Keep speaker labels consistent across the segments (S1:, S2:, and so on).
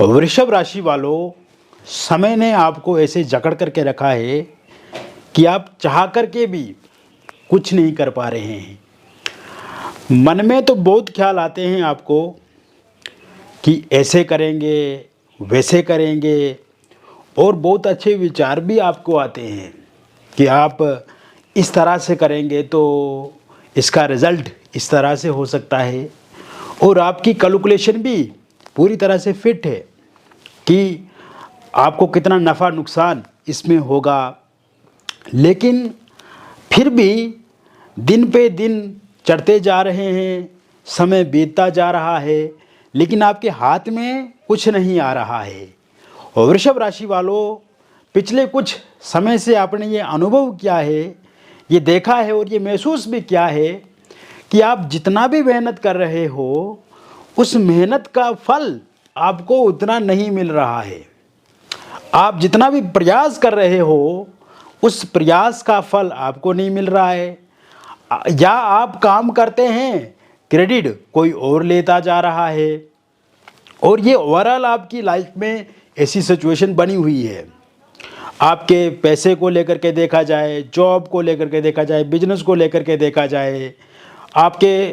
S1: वृषभ राशि वालों, समय ने आपको ऐसे जकड़ करके रखा है कि आप चाह करके भी कुछ नहीं कर पा रहे हैं। मन में तो बहुत ख्याल आते हैं आपको कि ऐसे करेंगे, वैसे करेंगे, और बहुत अच्छे विचार भी आपको आते हैं कि आप इस तरह से करेंगे तो इसका रिज़ल्ट इस तरह से हो सकता है, और आपकी कैलकुलेशन भी पूरी तरह से फिट है कि आपको कितना नफ़ा नुकसान इसमें होगा। लेकिन फिर भी दिन पे दिन चढ़ते जा रहे हैं, समय बीतता जा रहा है, लेकिन आपके हाथ में कुछ नहीं आ रहा है। और वृषभ राशि वालों, पिछले कुछ समय से आपने ये अनुभव किया है, ये देखा है और ये महसूस भी किया है कि आप जितना भी मेहनत कर रहे हो, उस मेहनत का फल आपको उतना नहीं मिल रहा है। आप जितना भी प्रयास कर रहे हो, उस प्रयास का फल आपको नहीं मिल रहा है, या आप काम करते हैं, क्रेडिट कोई और लेता जा रहा है। और ये ओवरऑल आपकी लाइफ में ऐसी सिचुएशन बनी हुई है। आपके पैसे को लेकर के देखा जाए, जॉब को लेकर के देखा जाए, बिजनेस को लेकर के देखा जाए, आपके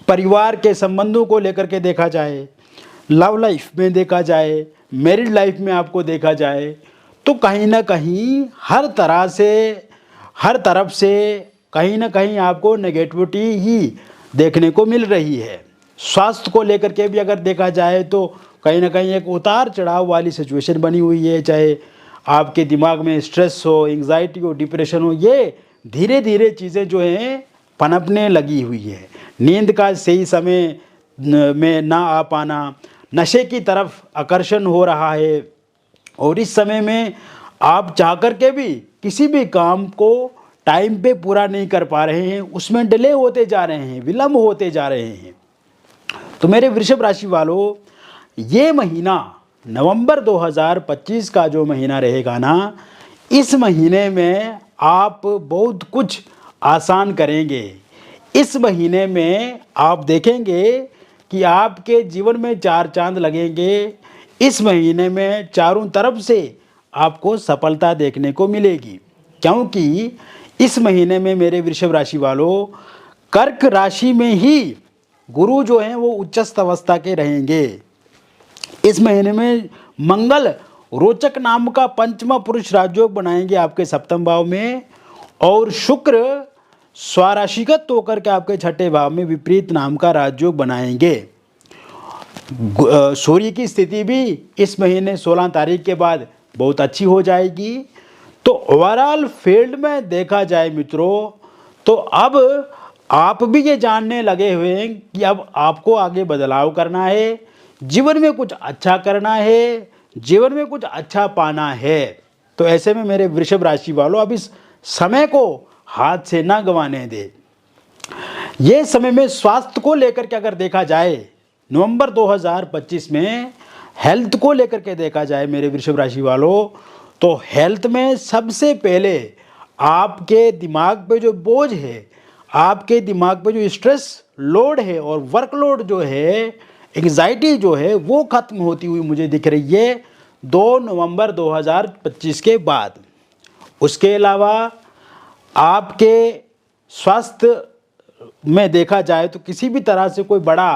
S1: परिवार के संबंधों को लेकर के देखा जाए, लव लाइफ में देखा जाए, मैरिड लाइफ में आपको देखा जाए, तो कहीं ना कहीं हर तरफ से कहीं ना कहीं आपको नेगेटिविटी ही देखने को मिल रही है। स्वास्थ्य को लेकर के भी अगर देखा जाए तो कहीं ना कहीं एक उतार चढ़ाव वाली सिचुएशन बनी हुई है। चाहे आपके दिमाग में स्ट्रेस हो, एंग्जाइटी हो, डिप्रेशन हो, ये धीरे धीरे चीज़ें जो हैं पनपने लगी हुई है। नींद का सही समय में ना आ पाना, नशे की तरफ आकर्षण हो रहा है, और इस समय में आप चाह कर के भी किसी भी काम को टाइम पे पूरा नहीं कर पा रहे हैं, उसमें डिले होते जा रहे हैं, विलम्ब होते जा रहे हैं। तो मेरे वृषभ राशि वालों, ये महीना नवंबर 2025 का जो महीना रहेगा ना, इस महीने में आप बहुत कुछ आसान करेंगे। इस महीने में आप देखेंगे कि आपके जीवन में चार चांद लगेंगे। इस महीने में चारों तरफ से आपको सफलता देखने को मिलेगी, क्योंकि इस महीने में मेरे वृषभ राशि वालों, कर्क राशि में ही गुरु जो हैं वो उच्चस्थ अवस्था के रहेंगे। इस महीने में मंगल रोचक नाम का पंचमा पुरुष राजयोग बनाएंगे आपके सप्तम भाव में, और शुक्र स्वराशिगत होकर के आपके छठे भाव में विपरीत नाम का राजयोग बनाएंगे। सूर्य की स्थिति भी इस महीने 16 तारीख के बाद बहुत अच्छी हो जाएगी। तो ओवरऑल फील्ड में देखा जाए मित्रों, तो अब आप भी ये जानने लगे हुए हैं कि अब आपको आगे बदलाव करना है, जीवन में कुछ अच्छा करना है, जीवन में कुछ अच्छा पाना है। तो ऐसे में मेरे वृषभ राशि वालों, अब इस समय को हाथ से ना गंवाने दे। ये समय में स्वास्थ्य को लेकर के अगर देखा जाए, नवंबर 2025 में हेल्थ को लेकर के देखा जाए मेरे वृषभ राशि वालों, तो हेल्थ में सबसे पहले आपके दिमाग पे जो बोझ है, आपके दिमाग पे जो स्ट्रेस लोड है और वर्कलोड जो है, एंग्जाइटी जो है, वो खत्म होती हुई मुझे दिख रही है 2 नवंबर 2025 के बाद। उसके अलावा आपके स्वास्थ्य में देखा जाए तो किसी भी तरह से कोई बड़ा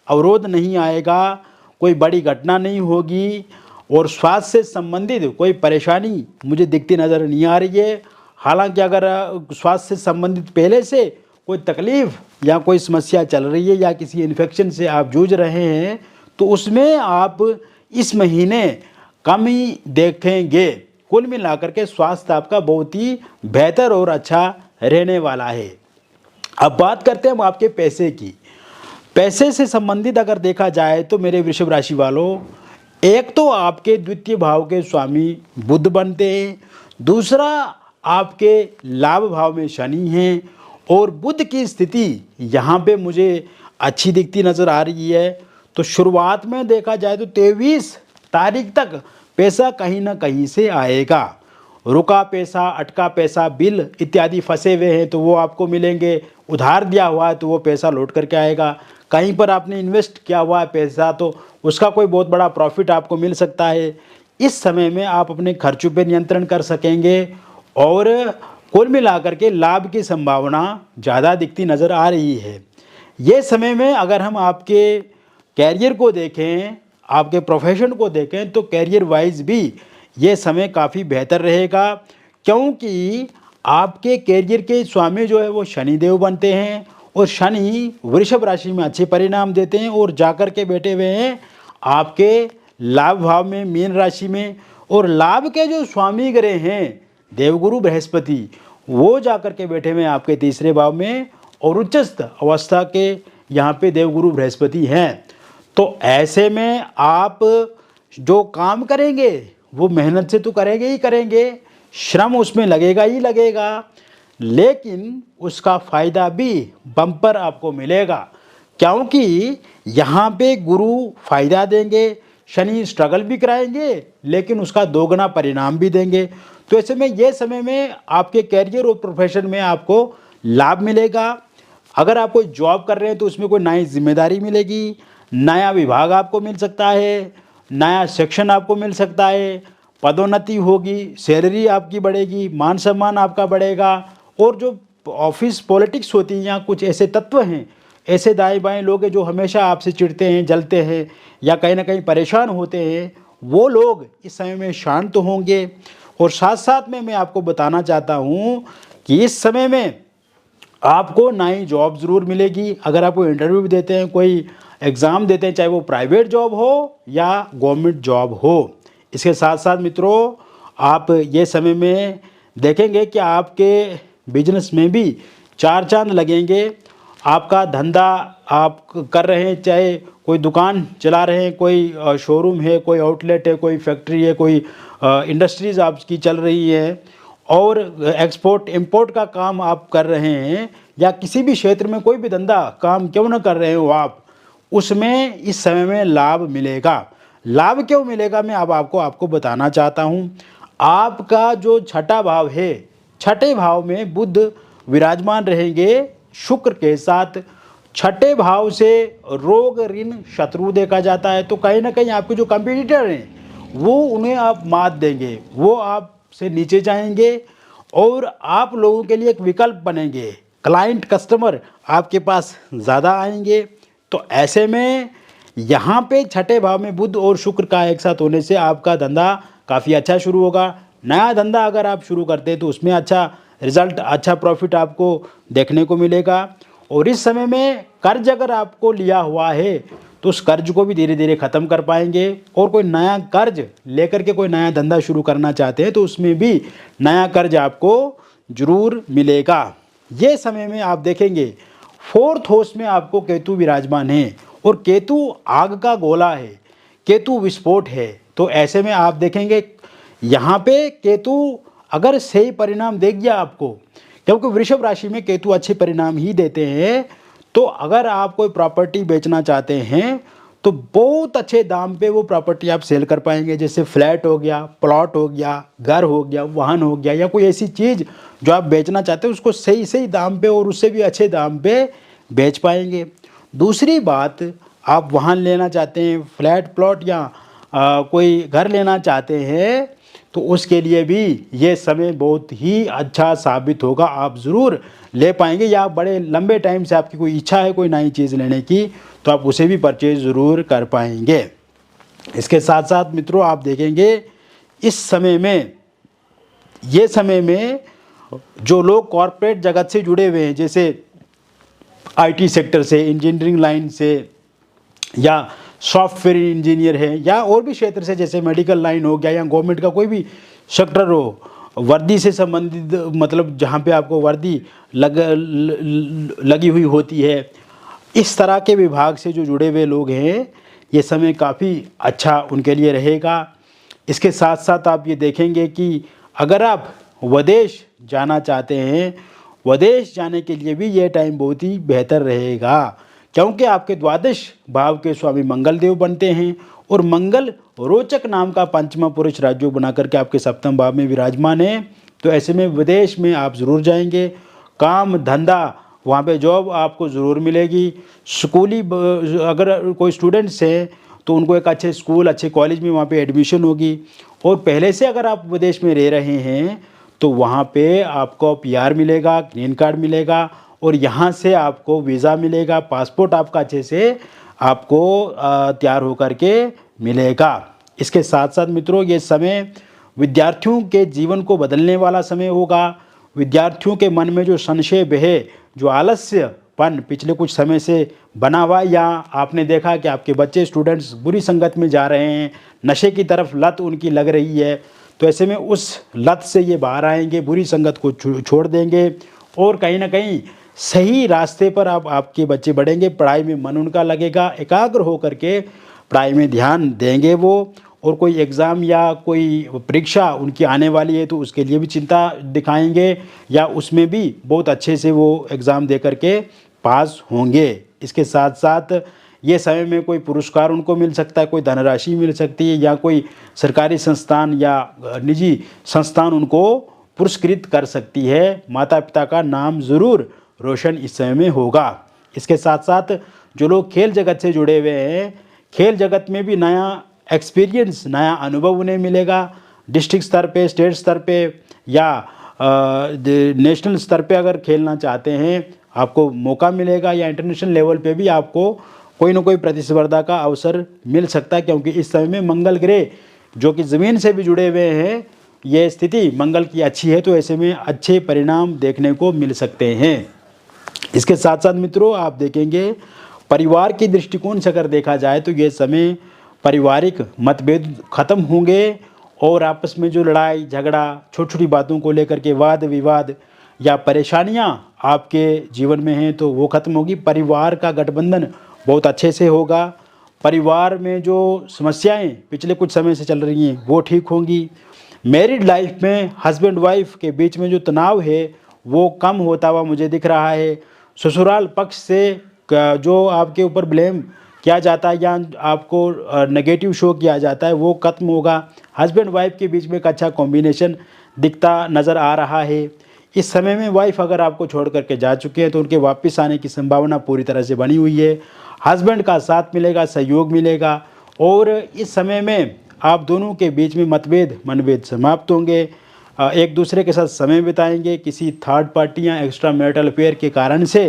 S1: अवरोध नहीं आएगा, कोई बड़ी घटना नहीं होगी, और स्वास्थ्य से संबंधित कोई परेशानी मुझे दिखती नज़र नहीं आ रही है। हालांकि अगर स्वास्थ्य से संबंधित पहले से कोई तकलीफ़ या कोई समस्या चल रही है या किसी इन्फेक्शन से आप जूझ रहे हैं, तो उसमें आप इस महीने कम ही देखेंगे। कुल मिलाकर के स्वास्थ्य आपका बहुत ही बेहतर और अच्छा रहने वाला है। अब बात करते हैं हम आपके पैसे की। पैसे से संबंधित अगर देखा जाए तो मेरे वृषभ राशि वालों, एक तो आपके द्वितीय भाव के स्वामी बुध बनते हैं, दूसरा आपके लाभ भाव में शनि हैं, और बुध की स्थिति यहाँ पे मुझे अच्छी दिखती नज़र आ रही है। तो शुरुआत में देखा जाए तो 23 तारीख तक पैसा कहीं ना कहीं से आएगा। रुका पैसा, अटका पैसा, बिल इत्यादि फंसे हुए हैं तो वो आपको मिलेंगे, उधार दिया हुआ है तो वो पैसा लौट करके आएगा। कहीं पर आपने इन्वेस्ट किया हुआ है पैसा तो उसका कोई बहुत बड़ा प्रॉफिट आपको मिल सकता है। इस समय में आप अपने खर्चों पे नियंत्रण कर सकेंगे और कुल मिलाकर के लाभ की संभावना ज़्यादा दिखती नज़र आ रही है। ये समय में अगर हम आपके कैरियर को देखें, आपके प्रोफेशन को देखें तो कैरियर वाइज भी ये समय काफ़ी बेहतर रहेगा, क्योंकि आपके कैरियर के स्वामी जो है वो शनिदेव बनते हैं और शनि वृषभ राशि में अच्छे परिणाम देते हैं और जाकर के बैठे हुए हैं आपके लाभ भाव में मीन राशि में। और लाभ के जो स्वामी ग्रह हैं देवगुरु बृहस्पति, वो जाकर के बैठे हुए हैं आपके तीसरे भाव में और उच्चस्थ अवस्था के यहाँ पे देवगुरु बृहस्पति हैं। तो ऐसे में आप जो काम करेंगे वो मेहनत से तो करेंगे ही करेंगे, श्रम उसमें लगेगा ही लगेगा, लेकिन उसका फ़ायदा भी बम्पर आपको मिलेगा, क्योंकि यहाँ पे गुरु फायदा देंगे, शनि स्ट्रगल भी कराएंगे लेकिन उसका दोगुना परिणाम भी देंगे। तो ऐसे में ये समय में आपके कैरियर और प्रोफेशन में आपको लाभ मिलेगा। अगर आप कोई जॉब कर रहे हैं तो उसमें कोई नई जिम्मेदारी मिलेगी, नया विभाग आपको मिल सकता है, नया सेक्शन आपको मिल सकता है, पदोन्नति होगी, सैलरी आपकी बढ़ेगी, मान सम्मान आपका बढ़ेगा। और जो ऑफिस पॉलिटिक्स होती है या कुछ ऐसे तत्व हैं, ऐसे दाएं बाएं लोग हैं जो हमेशा आपसे चिढ़ते हैं, जलते हैं या कहीं ना कहीं परेशान होते हैं, वो लोग इस समय में शांत होंगे। और साथ साथ में मैं आपको बताना चाहता हूँ कि इस समय में आपको नई जॉब ज़रूर मिलेगी। अगर आप कोई इंटरव्यू भी देते हैं, कोई एग्ज़ाम देते हैं, चाहे वो प्राइवेट जॉब हो या गवर्नमेंट जॉब हो। इसके साथ साथ मित्रों आप ये समय में देखेंगे कि आपके बिजनेस में भी चार चांद लगेंगे। आपका धंधा आप कर रहे हैं, चाहे कोई दुकान चला रहे हैं, कोई शोरूम है, कोई आउटलेट है, कोई फैक्ट्री है, कोई इंडस्ट्रीज़ आपकी चल रही है और एक्सपोर्ट इंपोर्ट का काम आप कर रहे हैं, या किसी भी क्षेत्र में कोई भी धंधा काम क्यों ना कर रहे हो आप, उसमें इस समय में लाभ मिलेगा। लाभ क्यों मिलेगा मैं अब आपको बताना चाहता हूँ। आपका जो छठा भाव है, छठे भाव में बुध विराजमान रहेंगे शुक्र के साथ। छठे भाव से रोग ऋण शत्रु देखा जाता है, तो कहीं ना कहीं आपके जो कंपटीटर हैं वो उन्हें आप मात देंगे, वो आपसे नीचे जाएंगे और आप लोगों के लिए एक विकल्प बनेंगे, क्लाइंट कस्टमर आपके पास ज़्यादा आएंगे। तो ऐसे में यहाँ पे छठे भाव में बुध और शुक्र का एक साथ होने से आपका धंधा काफ़ी अच्छा शुरू होगा। नया धंधा अगर आप शुरू करते हैं तो उसमें अच्छा रिजल्ट, अच्छा प्रॉफिट आपको देखने को मिलेगा। और इस समय में कर्ज अगर आपको लिया हुआ है तो उस कर्ज को भी धीरे धीरे ख़त्म कर पाएंगे। और कोई नया कर्ज लेकर के कोई नया धंधा शुरू करना चाहते हैं तो उसमें भी नया कर्ज आपको ज़रूर मिलेगा। ये समय में आप देखेंगे फोर्थ हाउस में आपको केतु विराजमान है और केतु आग का गोला है, केतु विस्फोट है। तो ऐसे में आप देखेंगे यहाँ पे केतु अगर सही परिणाम दे गया आपको, क्योंकि वृषभ राशि में केतु अच्छे परिणाम ही देते हैं, तो अगर आप कोई प्रॉपर्टी बेचना चाहते हैं तो बहुत अच्छे दाम पे वो प्रॉपर्टी आप सेल कर पाएंगे। जैसे फ्लैट हो गया, प्लॉट हो गया, घर हो गया, वाहन हो गया, या कोई ऐसी चीज़ जो आप बेचना चाहते हैं उसको सही सही दाम पे और उससे भी अच्छे दाम पे बेच पाएंगे। दूसरी बात, आप वाहन लेना चाहते हैं, फ्लैट प्लॉट या कोई घर लेना चाहते हैं तो उसके लिए भी ये समय बहुत ही अच्छा साबित होगा, आप ज़रूर ले पाएंगे। या बड़े लंबे टाइम से आपकी कोई इच्छा है कोई नई चीज़ लेने की तो आप उसे भी परचेज ज़रूर कर पाएंगे। इसके साथ साथ मित्रों आप देखेंगे इस समय में, ये समय में जो लोग कॉरपोरेट जगत से जुड़े हुए हैं, जैसे आईटी सेक्टर से, इंजीनियरिंग लाइन से, या सॉफ्टवेयर इंजीनियर है, या और भी क्षेत्र से जैसे मेडिकल लाइन हो गया, या गवर्नमेंट का कोई भी सेक्टर हो, वर्दी से संबंधित, मतलब जहाँ पे आपको वर्दी लगी हुई होती है, इस तरह के विभाग से जो जुड़े हुए लोग हैं ये समय काफ़ी अच्छा उनके लिए रहेगा। इसके साथ साथ आप ये देखेंगे कि अगर आप विदेश जाना चाहते हैं, विदेश जाने के लिए भी ये टाइम बहुत ही बेहतर रहेगा, क्योंकि आपके द्वादश भाव के स्वामी मंगल देव बनते हैं और मंगल रोचक नाम का पंचमा पुरुष राजयोग बना करके आपके सप्तम भाव में विराजमान है। तो ऐसे में विदेश में आप ज़रूर जाएंगे, काम धंधा वहाँ पे जॉब आपको ज़रूर मिलेगी। स्कूली अगर कोई स्टूडेंट्स हैं तो उनको एक अच्छे स्कूल, अच्छे कॉलेज में वहाँ पे एडमिशन होगी। और पहले से अगर आप विदेश में रह रहे हैं तो वहाँ पे आपको पीआर मिलेगा, ग्रीन कार्ड मिलेगा और यहाँ से आपको वीज़ा मिलेगा, पासपोर्ट आपका अच्छे से आपको तैयार होकर के मिलेगा। इसके साथ साथ मित्रों, ये समय विद्यार्थियों के जीवन को बदलने वाला समय होगा। विद्यार्थियों के मन में जो संशय बहे, जो आलस्यपन पिछले कुछ समय से बना हुआ, या आपने देखा कि आपके बच्चे स्टूडेंट्स बुरी संगत में जा रहे हैं, नशे की तरफ लत उनकी लग रही है, तो ऐसे में उस लत से ये बाहर आएंगे, बुरी संगत को छोड़ देंगे और कहीं ना कहीं सही रास्ते पर आपके बच्चे बढ़ेंगे। पढ़ाई में मन उनका लगेगा, एकाग्र होकर के पढ़ाई में ध्यान देंगे वो। और कोई एग्ज़ाम या कोई परीक्षा उनकी आने वाली है तो उसके लिए भी चिंता दिखाएंगे, या उसमें भी बहुत अच्छे से वो एग्ज़ाम दे कर के पास होंगे। इसके साथ साथ ये समय में कोई पुरस्कार उनको मिल सकता है, कोई धनराशि मिल सकती है, या कोई सरकारी संस्थान या निजी संस्थान उनको पुरस्कृत कर सकती है। माता पिता का नाम ज़रूर रोशन इस समय में होगा। इसके साथ साथ जो लोग खेल जगत से जुड़े हुए हैं, खेल जगत में भी नया एक्सपीरियंस, नया अनुभव उन्हें मिलेगा। डिस्ट्रिक्ट स्तर पे, स्टेट स्तर पे या नेशनल स्तर पे अगर खेलना चाहते हैं आपको मौका मिलेगा, या इंटरनेशनल लेवल पे भी आपको कोई ना कोई प्रतिस्पर्धा का अवसर मिल सकता है, क्योंकि इस समय में मंगल ग्रह जो कि ज़मीन से भी जुड़े हुए हैं, ये स्थिति मंगल की अच्छी है, तो ऐसे में अच्छे परिणाम देखने को मिल सकते हैं। इसके साथ साथ मित्रों, आप देखेंगे परिवार की दृष्टिकोण से अगर देखा जाए तो ये समय पारिवारिक मतभेद खत्म होंगे और आपस में जो लड़ाई झगड़ा, छोटी छोटी बातों को लेकर के वाद विवाद या परेशानियां आपके जीवन में हैं तो वो खत्म होगी। परिवार का गठबंधन बहुत अच्छे से होगा। परिवार में जो समस्याएं पिछले कुछ समय से चल रही हैं वो ठीक होंगी। मैरिड लाइफ में हस्बैंड वाइफ के बीच में जो तनाव है वो कम होता हुआ मुझे दिख रहा है। ससुराल पक्ष से जो आपके ऊपर ब्लेम किया जाता है या आपको नेगेटिव शो किया जाता है वो खत्म होगा। हस्बैंड वाइफ के बीच में एक अच्छा कॉम्बिनेशन दिखता नज़र आ रहा है। इस समय में वाइफ अगर आपको छोड़ करके जा चुके हैं तो उनके वापस आने की संभावना पूरी तरह से बनी हुई है। हस्बैंड का साथ मिलेगा, सहयोग मिलेगा और इस समय में आप दोनों के बीच में मनभेद समाप्त होंगे। एक दूसरे के साथ समय बिताएंगे। किसी थर्ड पार्टी या एक्स्ट्रा मैरिटल अफेयर के कारण से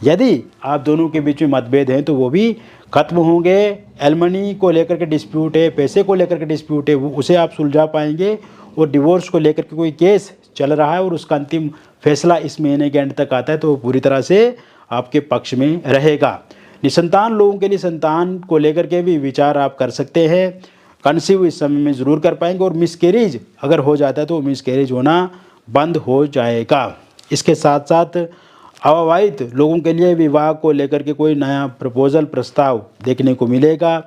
S1: यदि आप दोनों के बीच में मतभेद हैं तो वो भी खत्म होंगे। एलमनी को लेकर के डिस्प्यूट है, पैसे को लेकर के डिस्प्यूट है, वो उसे आप सुलझा पाएंगे। और डिवोर्स को लेकर के कोई केस चल रहा है और उसका अंतिम फैसला इस महीने के एंड तक आता है तो वो पूरी तरह से आपके पक्ष में रहेगा। निसंतान लोगों के लिए संतान को लेकर के भी विचार आप कर सकते हैं। कंसीव इस समय में ज़रूर कर पाएंगे और मिसकैरेज अगर हो जाता है तो मिसकैरेज होना बंद हो जाएगा। इसके साथ साथ अविवाहित लोगों के लिए विवाह को लेकर के कोई नया प्रपोजल प्रस्ताव देखने को मिलेगा।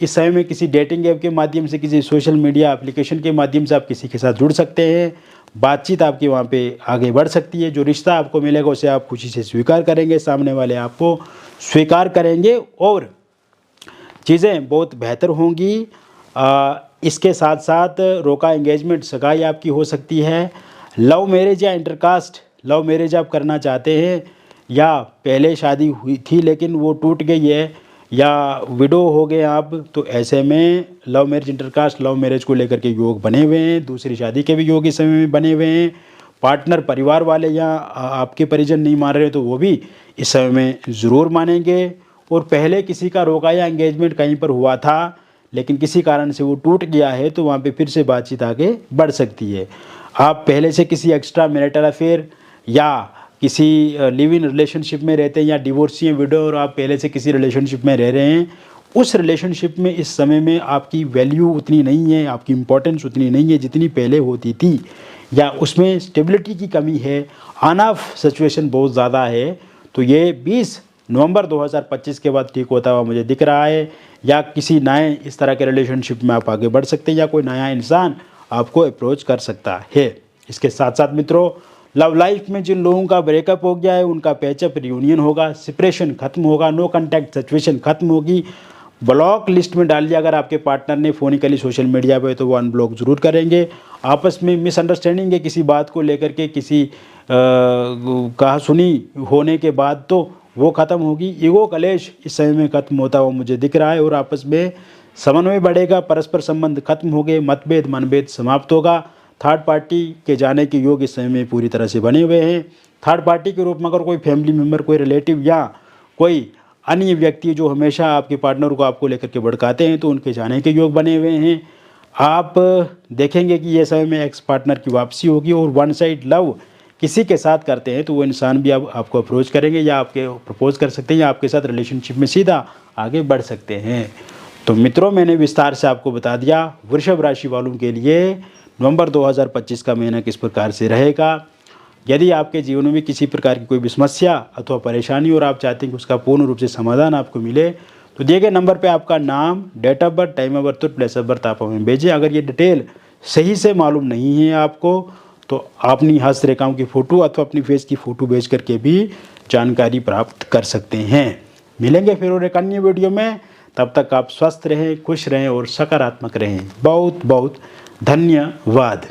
S1: इस समय में किसी डेटिंग ऐप के माध्यम से, किसी सोशल मीडिया एप्लीकेशन के माध्यम से आप किसी के साथ जुड़ सकते हैं। बातचीत आपकी वहाँ पे आगे बढ़ सकती है। जो रिश्ता आपको मिलेगा उसे आप खुशी से स्वीकार करेंगे, सामने वाले आपको स्वीकार करेंगे और चीज़ें बहुत बेहतर होंगी। इसके साथ साथ रोका एंगेजमेंट, सगाई आपकी हो सकती है। लव मैरिज या इंटरकास्ट लव मैरिज आप करना चाहते हैं या पहले शादी हुई थी लेकिन वो टूट गई है या विडो हो गए आप, तो ऐसे में love marriage, intercaste love marriage को लेकर के योग बने हुए हैं। दूसरी शादी के भी योग इस समय में बने हुए हैं। पार्टनर परिवार वाले या आपके परिजन नहीं मान रहे तो वो भी इस समय में ज़रूर मानेंगे। और पहले किसी का रोका या एंगेजमेंट कहीं पर हुआ था लेकिन किसी कारण से वो टूट गया है तो वहाँ पे फिर से बातचीत आगे बढ़ सकती है। आप पहले से किसी एक्स्ट्रा मैरिटल अफेयर या किसी लिव इन रिलेशनशिप में रहते हैं या डिवोर्सी हैं, विडो, और आप पहले से किसी रिलेशनशिप में रह रहे हैं, उस रिलेशनशिप में इस समय में आपकी वैल्यू उतनी नहीं है, आपकी इम्पोर्टेंस उतनी नहीं है जितनी पहले होती थी, या उसमें स्टेबिलिटी की कमी है, ऑन ऑफ सिचुएशन बहुत ज़्यादा है। तो ये 20 नवंबर 2025 के बाद ठीक होता हुआ मुझे दिख रहा है। या किसी नए इस तरह के रिलेशनशिप में आप आगे बढ़ सकते हैं या कोई नया इंसान आपको अप्रोच कर सकता है। इसके साथ साथ मित्रों, लव लाइफ में जिन लोगों का ब्रेकअप हो गया है उनका पैचअप रियूनियन होगा, सेपरेशन खत्म होगा, नो कॉन्टैक्ट सिचुएशन खत्म होगी। ब्लॉक लिस्ट में डाल दिया। अगर आपके पार्टनर ने फोनिकली सोशल मीडिया पे तो वो अनब्लॉक ज़रूर करेंगे। आपस में मिसअंडरस्टैंडिंग है किसी बात को लेकर के, किसी कहा सुनी होने के बाद तो वो ख़त्म होगी। ईगो कलेश इस समय में ख़त्म होता हुआ मुझे दिख रहा है और आपस में समन्वय बढ़ेगा, परस्पर संबंध खत्म हो गए, मतभेद मनभेद समाप्त होगा। थर्ड पार्टी के जाने के योग इस समय में पूरी तरह से बने हुए हैं। थर्ड पार्टी के रूप में अगर कोई फैमिली मेम्बर, कोई रिलेटिव या कोई अन्य व्यक्ति जो हमेशा आपके पार्टनर को आपको लेकर के भड़काते हैं तो उनके जाने के योग बने हुए हैं। आप देखेंगे कि ये समय में एक्स पार्टनर की वापसी होगी और वन साइड लव किसी के साथ करते हैं तो वो इंसान भी अब आपको अप्रोच करेंगे या आपके प्रपोज कर सकते हैं या आपके साथ रिलेशनशिप में सीधा आगे बढ़ सकते हैं। तो मित्रों, मैंने विस्तार से आपको बता दिया वृषभ राशि वालों के लिए नवंबर 2025 का महीना किस प्रकार से रहेगा। यदि आपके जीवन में किसी प्रकार की कोई भी समस्या अथवा परेशानी और आप चाहते हैं कि उसका पूर्ण रूप से समाधान आपको मिले तो दिए गए नंबर पे आपका नाम, date of birth, time of birth और प्लेस ऑफ बर्थ आप हमें भेजें। अगर ये डिटेल सही से मालूम नहीं है आपको तो अपनी हस्तरेखाओं की फ़ोटो अथवा अपनी फेस की फ़ोटो भेज करके भी जानकारी प्राप्त कर सकते हैं। मिलेंगे फिर और एक अन्य वीडियो में, तब तक आप स्वस्थ रहें, खुश रहें और सकारात्मक रहें। बहुत बहुत धन्यवाद।